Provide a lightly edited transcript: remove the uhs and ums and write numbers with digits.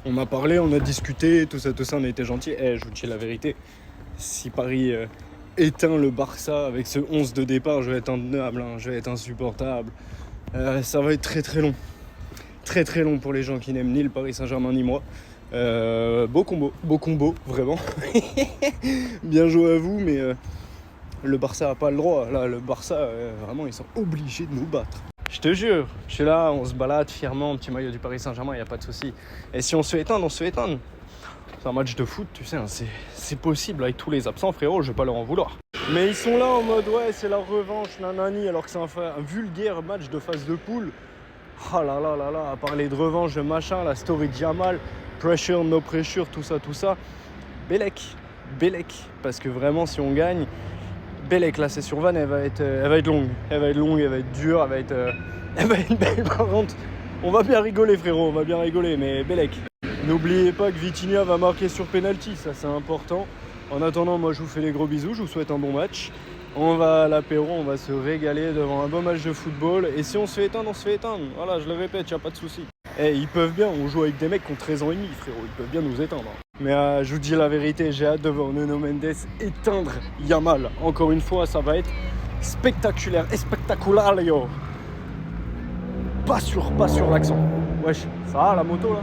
On m'a parlé, on a discuté, tout ça, on a été gentil. Je vous dis la vérité, si Paris éteint le Barça avec ce 11 de départ, je vais être intenable, hein, je vais être insupportable. Ça va être très très long. Très très long pour les gens qui n'aiment ni le Paris Saint-Germain ni moi. Beau combo, vraiment. Bien joué à vous, mais le Barça n'a pas le droit. Là, le Barça, vraiment, ils sont obligés de nous battre. Je te jure, je suis là, on se balade fièrement, petit maillot du Paris Saint-Germain, il n'y a pas de souci. Et si on se fait éteindre, on se fait éteindre. C'est un match de foot, tu sais, hein, c'est possible avec tous les absents, frérot, je vais pas leur en vouloir. Mais ils sont là en mode, ouais, c'est la revanche, nanani, alors que c'est un vulgaire match de phase de poule. Ah là là là là, à parler de revanche, de machin, la story de Yamal, pressure, no pressure, tout ça. Bellec, parce que vraiment, si on gagne, Bellec, la session van, elle va être longue. Elle va être dure, elle va être belle. Par contre, on va bien rigoler, frérot, mais Bellec. N'oubliez pas que Vitinha va marquer sur penalty, ça c'est important. En attendant, moi je vous fais les gros bisous, je vous souhaite un bon match. On va à l'apéro, on va se régaler devant un beau match de football. Et si on se fait éteindre, on se fait éteindre. Voilà, je le répète, y'a pas de souci. Ils peuvent bien, on joue avec des mecs qui ont 13 ans et demi, frérot, ils peuvent bien nous éteindre. Mais je vous dis la vérité, j'ai hâte de voir Nuno Mendes éteindre Yamal. Encore une fois, ça va être spectaculaire, espectaculario. Pas sur l'accent. Wesh, ça va la moto là ?